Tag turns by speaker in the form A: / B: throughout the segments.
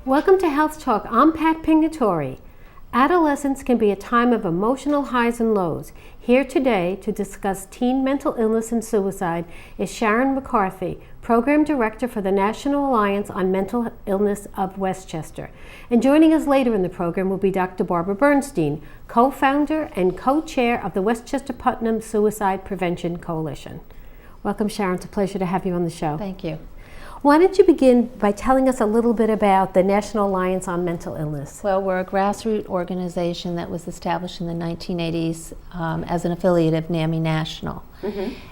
A: Welcome to Health Talk. I'm Pat Pingatori. Adolescence can be a time of emotional highs and lows. Here today to discuss teen mental illness and suicide is Sharon McCarthy, Program Director for the National Alliance on Mental Illness of Westchester. And joining us later in the program will be Dr. Barbara Bernstein, co-founder and co-chair of the Westchester Putnam Suicide Prevention Coalition. Welcome, Sharon. It's a pleasure to have you on the show.
B: Thank you.
A: Why don't you begin by telling us a little bit about the National Alliance on Mental Illness?
B: Well, we're a grassroots organization that was established in the 1980s as an affiliate of NAMI National.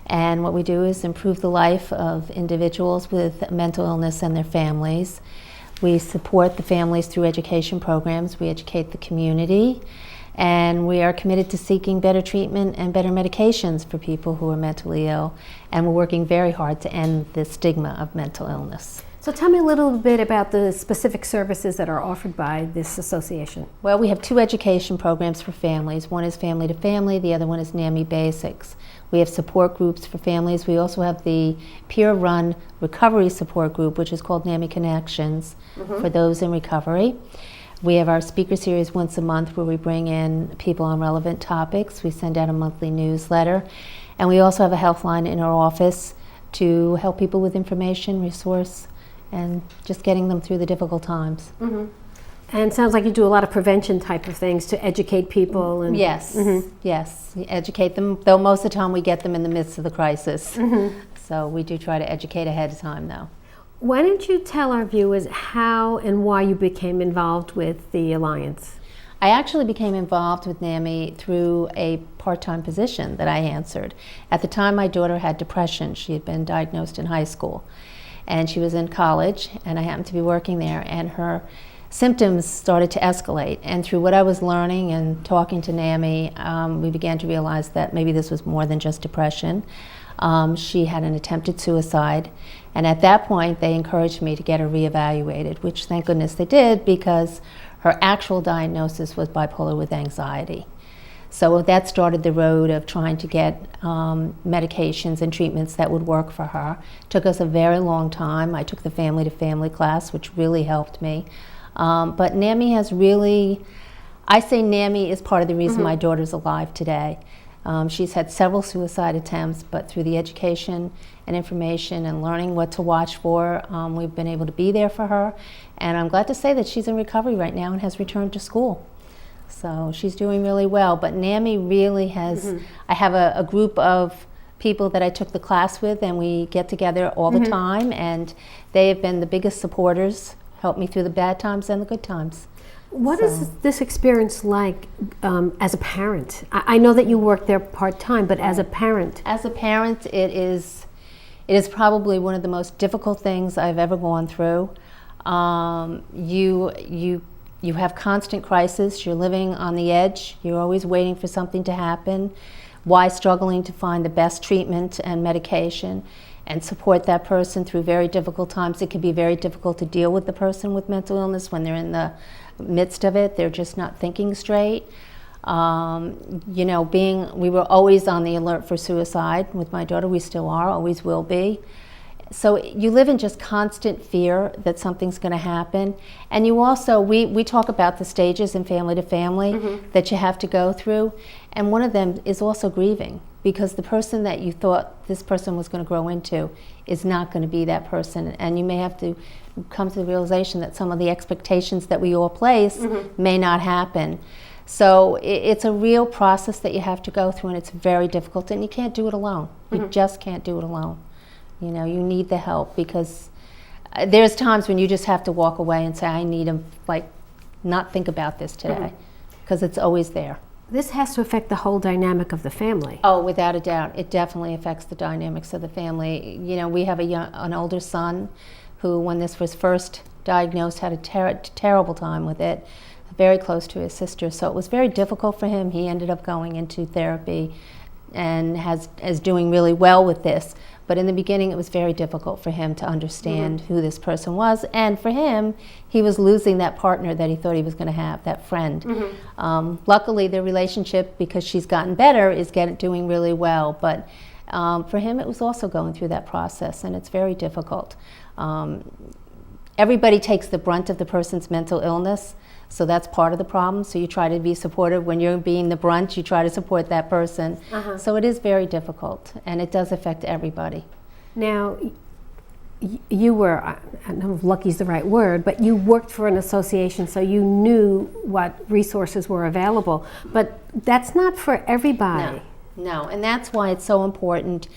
B: And what we do is improve the life of individuals with mental illness and their families. We support the families through education programs. We educate the community. And we are committed to seeking better treatment and better medications for people who are mentally ill. And we're working very hard to end the stigma of mental illness.
A: So tell me a little bit about the specific services that are offered by this association.
B: Well, we have two education programs for families. One is Family to Family, the other one is NAMI Basics. We have support groups for families. We also have the peer-run recovery support group, which is called NAMI Connections, for those in recovery. We have our speaker series once a month where we bring in people on relevant topics. We send out a monthly newsletter. And we also have a health line in our office to help people with information, resource, and just getting them through the difficult times.
A: And it sounds like you do a lot of prevention type of things to educate people. And
B: yes, yes, we educate them, though most of the time we get them in the midst of the crisis. So we do try to educate ahead of time, though.
A: Why don't you tell our viewers how and why you became involved with the Alliance?
B: I actually became involved with NAMI through a part-time position that I answered. At the time, my daughter had depression. She had been diagnosed in high school, and she was in college, and I happened to be working there, and her symptoms started to escalate. And through what I was learning and talking to NAMI, we began to realize that maybe this was more than just depression. She had an attempted suicide, and at that point they encouraged me to get her reevaluated, which thank goodness they did, because her actual diagnosis was bipolar with anxiety. So that started the road of trying to get medications and treatments that would work for her. It took us a very long time. I took the Family to Family class, which really helped me. But NAMI has really, I say NAMI is part of the reason my daughter's alive today. She's had several suicide attempts, but through the education and information and learning what to watch for, we've been able to be there for her. And I'm glad to say that she's in recovery right now and has returned to school. So she's doing really well. But NAMI really has, I have a group of people that I took the class with, and we get together all the time, and they have been the biggest supporters, helped me through the bad times and the good times.
A: What is this experience like as a parent? I know that you work there part-time, but as a parent?
B: As a parent, it is probably one of the most difficult things I've ever gone through. You have constant crisis. You're living on the edge. You're always waiting for something to happen. Why struggling to find the best treatment and medication and support that person through very difficult times. It can be very difficult to deal with the person with mental illness when they're in the midst of it. They're just not thinking straight. We were always on the alert for suicide with my daughter. We still are, always will be. So you live in just constant fear that something's going to happen. And you also, we talk about the stages in Family to Family that you have to go through. And one of them is also grieving, because the person that you thought this person was going to grow into is not going to be that person. And you may have to come to the realization that some of the expectations that we all place may not happen. So it's a real process that you have to go through, and it's very difficult, and you can't do it alone. You just can't do it alone. You know, you need the help, because there's times when you just have to walk away and say, I need to not think about this today, because it's always there.
A: This has to affect the whole dynamic of the family.
B: Oh, without a doubt. It definitely affects the dynamics of the family. You know, we have an older son who, when this was first diagnosed, had a terrible time with it, very close to his sister. So it was very difficult for him. He ended up going into therapy and is doing really well with this. But in the beginning, it was very difficult for him to understand who this person was. And for him, he was losing that partner that he thought he was going to have, that friend. Luckily, their relationship, because she's gotten better, is doing really well. But for him, it was also going through that process, and it's very difficult. everybody takes the brunt of the person's mental illness, so that's part of the problem. So you try to be supportive. When you're being the brunt, you try to support that person. So it is very difficult, and it does affect everybody.
A: Now, you were, I don't know if lucky is the right word, but you worked for an association, so you knew what resources were available. But that's not for everybody.
B: No, and that's why it's so important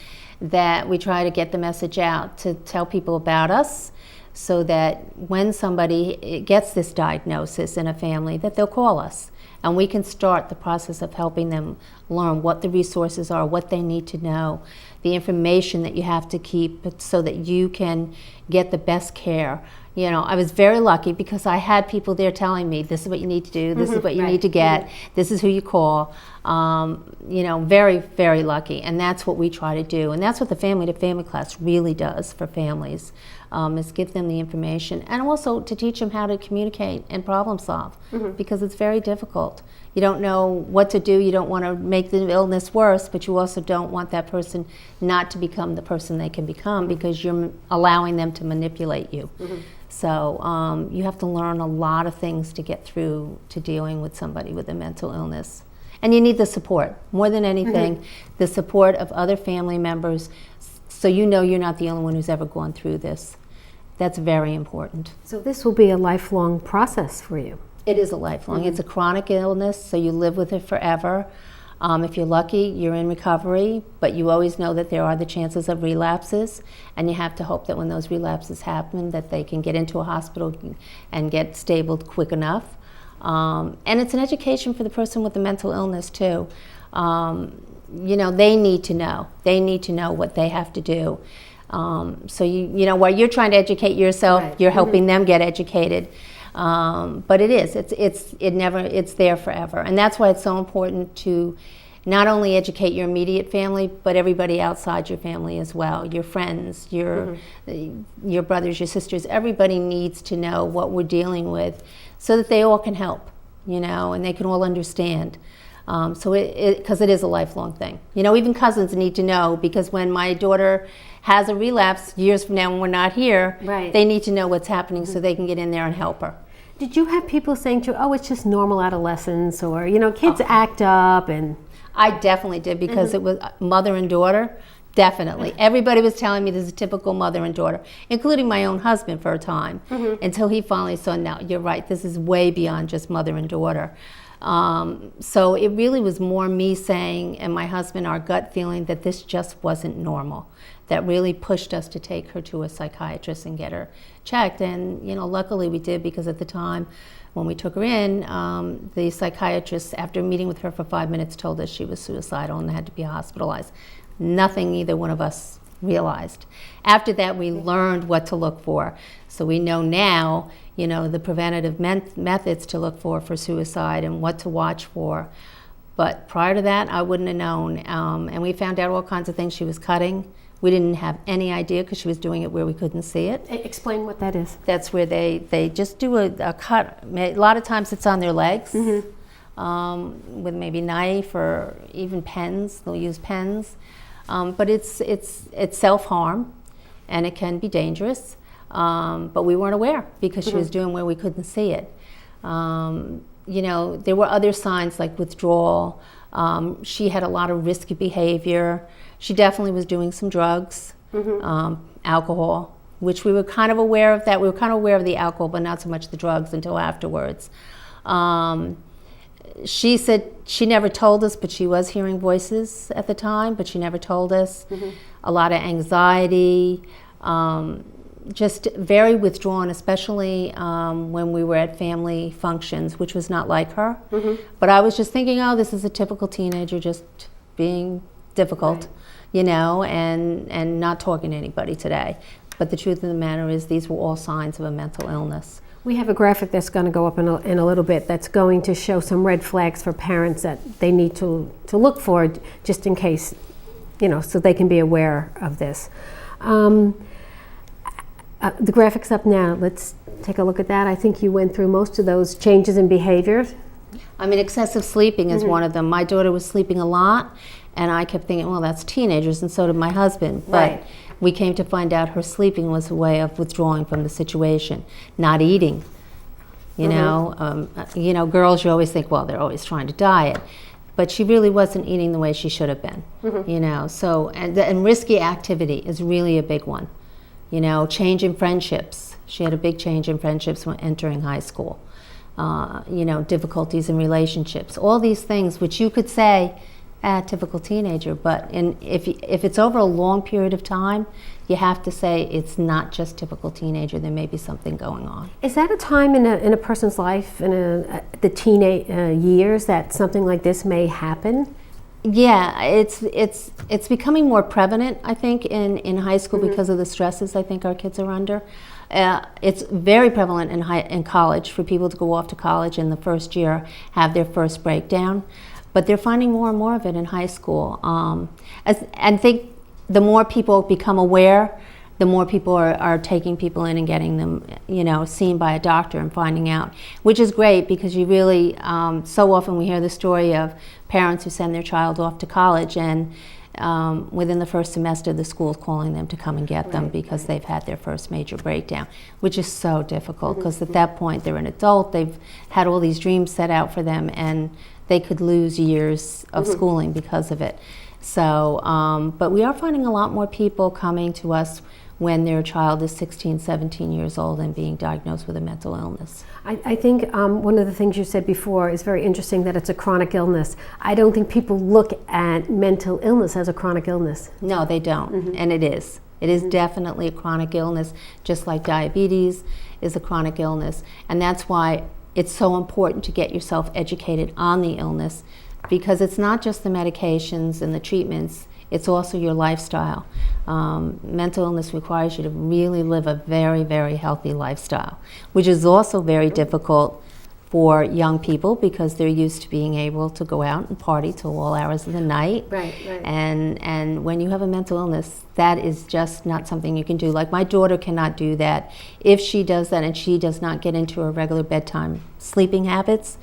B: that we try to get the message out to tell people about us, so that when somebody gets this diagnosis in a family, that they'll call us and we can start the process of helping them learn what the resources are, what they need to know, the information that you have to keep so that you can get the best care. You know, I was very lucky because I had people there telling me, this is what you need to do, this is what you need to get, this is who you call. You know, very, very lucky. And that's what we try to do. And that's what the Family to Family class really does for families, is give them the information. And also to teach them how to communicate and problem solve, because it's very difficult. You don't know what to do, you don't want to make the illness worse, but you also don't want that person not to become the person they can become, because you're allowing them to manipulate you. So you have to learn a lot of things to get through to dealing with somebody with a mental illness. And you need the support, more than anything, the support of other family members, so you know you're not the only one who's ever gone through this. That's very important.
A: So this will be a lifelong process for you.
B: It is a lifelong. It's a chronic illness, so you live with it forever. If you're lucky, you're in recovery, but you always know that there are the chances of relapses, and you have to hope that when those relapses happen, that they can get into a hospital and get stable quick enough. And it's an education for the person with the mental illness too. You know, they need to know. They need to know what they have to do. So you know, while you're trying to educate yourself, you're helping them get educated. But it's there forever. And that's why it's so important to not only educate your immediate family, but everybody outside your family as well, your friends, your brothers, your sisters. Everybody needs to know what we're dealing with so that they all can help, you know, and they can all understand. So because it is a lifelong thing. You know, even cousins need to know, because when my daughter has a relapse years from now when we're not here, they need to know what's happening so they can get in there and help her.
A: Did you have people saying to you, oh, it's just normal adolescence, or, you know, kids act up? And
B: I definitely did, because it was mother and daughter. Definitely. Everybody was telling me this is a typical mother and daughter, including my own husband for a time, until he finally saw, no, you're right, this is way beyond just mother and daughter. So it really was more me saying, and my husband, our gut feeling that this just wasn't normal, that really pushed us to take her to a psychiatrist and get her checked. And, you know, luckily we did, because at the time when we took her in, the psychiatrist, after meeting with her for 5 minutes, told us she was suicidal and had to be hospitalized. Nothing either one of us realized. After that, we learned what to look for. So we know now, you know, the preventative methods to look for suicide and what to watch for. But prior to that, I wouldn't have known. And we found out all kinds of things. She was cutting. We didn't have any idea, because she was doing it where we couldn't see it.
A: Explain what that is.
B: That's where they just do a cut. A lot of times it's on their legs, with maybe knife or even pens. They'll use pens. But it's self-harm, and it can be dangerous. But we weren't aware, because she was doing where we couldn't see it. You know, there were other signs like withdrawal. She had a lot of risky behavior. She definitely was doing some drugs, alcohol, which we were kind of aware of that. We were kind of aware of the alcohol, but not so much the drugs until afterwards. She said she never told us, but she was hearing voices at the time, but she never told us. A lot of anxiety, just very withdrawn, especially when we were at family functions, which was not like her. But I was just thinking, oh, this is a typical teenager just being difficult, you know, and not talking to anybody today. But the truth of the matter is, these were all signs of a mental illness. We
A: have a graphic that's going to go up in a little bit that's going to show some red flags for parents that they need to look for, just in case, you know, so they can be aware of this. The graphic's up now. Let's take a look at that. I think you went through most of those changes in behavior.
B: I mean, excessive sleeping is one of them. My daughter was sleeping a lot, and I kept thinking, well, that's teenagers, and so did my husband. But we came to find out her sleeping was a way of withdrawing from the situation, not eating. You know, girls, you always think, well, they're always trying to diet. But she really wasn't eating the way she should have been, you know. So, and risky activity is really a big one. You know, change in friendships. She had a big change in friendships when entering high school. You know, difficulties in relationships. All these things which you could say, typical teenager, but if it's over a long period of time, you have to say it's not just typical teenager. There may be something going on.
A: Is that a time in a person's life, in the teenage years, that something like this may happen?
B: Yeah, it's becoming more prevalent, I think, in high school because of the stresses I think our kids are under. It's very prevalent in college for people to go off to college in the first year, have their first breakdown. But they're finding more and more of it in high school. And I think the more people become aware, the more people are taking people in and getting them, you know, seen by a doctor and finding out, which is great because you really, so often we hear the story of parents who send their child off to college and within the first semester the school's calling them to come and get them because they've had their first major breakdown, which is so difficult because at that point they're an adult, they've had all these dreams set out for them and they could lose years of schooling because of it. So, but we are finding a lot more people coming to us when their child is 16, 17 years old and being diagnosed with a mental illness.
A: I think one of the things you said before is very interesting, that it's a chronic illness. I don't think people look at mental illness as a chronic illness.
B: No, they don't, and it is. It is definitely a chronic illness, just like diabetes is a chronic illness. And that's why it's so important to get yourself educated on the illness, because it's not just the medications and the treatments, it's also your lifestyle. Mental illness requires you to really live a very, very healthy lifestyle, which is also very difficult for young people because they're used to being able to go out and party till all hours of the night.
A: Right.
B: And when you have a mental illness, that is just not something you can do. Like my daughter cannot do that. If she does that and she does not get into her regular bedtime sleeping habits,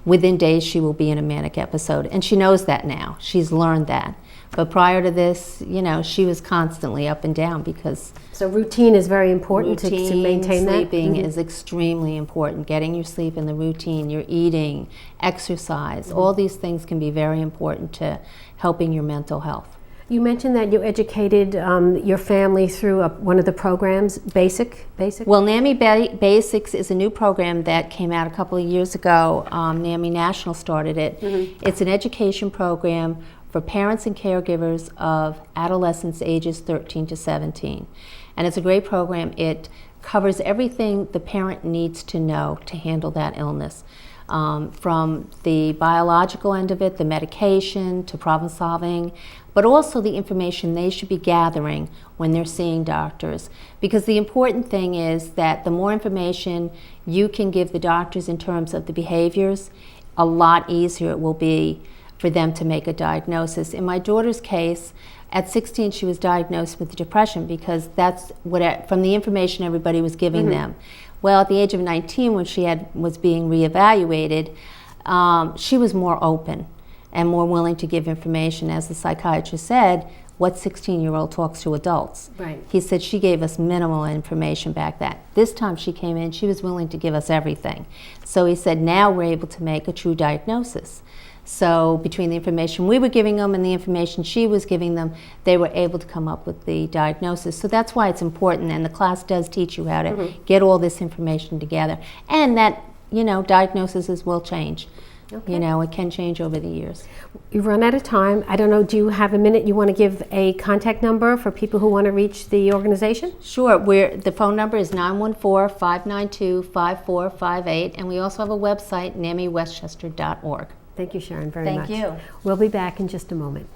B: within days she will be in a manic episode. And she knows that now. She's learned that. But prior to this, you know, she was constantly up and down because...
A: So routine is very important to maintain that?
B: Sleeping is extremely important. Getting your sleep in the routine, your eating, exercise, all these things can be very important to helping your mental health.
A: You mentioned that you educated your family through one of the programs, Basic?
B: Well, NAMI Basics is a new program that came out a couple of years ago. NAMI National started it. It's an education program for parents and caregivers of adolescents ages 13 to 17. And it's a great program. It covers everything the parent needs to know to handle that illness. From the biological end of it, the medication, to problem solving, but also the information they should be gathering when they're seeing doctors. Because the important thing is that the more information you can give the doctors in terms of the behaviors, a lot easier it will be for them to make a diagnosis. In my daughter's case, at 16 she was diagnosed with depression because that's what, from the information everybody was giving them. Well, at the age of 19, when she was being reevaluated, she was more open and more willing to give information. As the psychiatrist said, what 16-year-old talks to adults?
A: Right.
B: He said she gave us minimal information back then. This time she came in, she was willing to give us everything. So he said, now we're able to make a true diagnosis. So between the information we were giving them and the information she was giving them, they were able to come up with the diagnosis. So that's why it's important, and the class does teach you how to get all this information together. And that, you know, diagnoses will change. Okay. You know, it can change over the years.
A: You've run out of time. I don't know, do you have a minute? You want to give a contact number for people who want to reach the organization?
B: Sure. The phone number is 914-592-5458, and we also have a website, namiwestchester.org.
A: Thank you, Sharon, very much.
B: Thank you.
A: We'll be back in just a moment.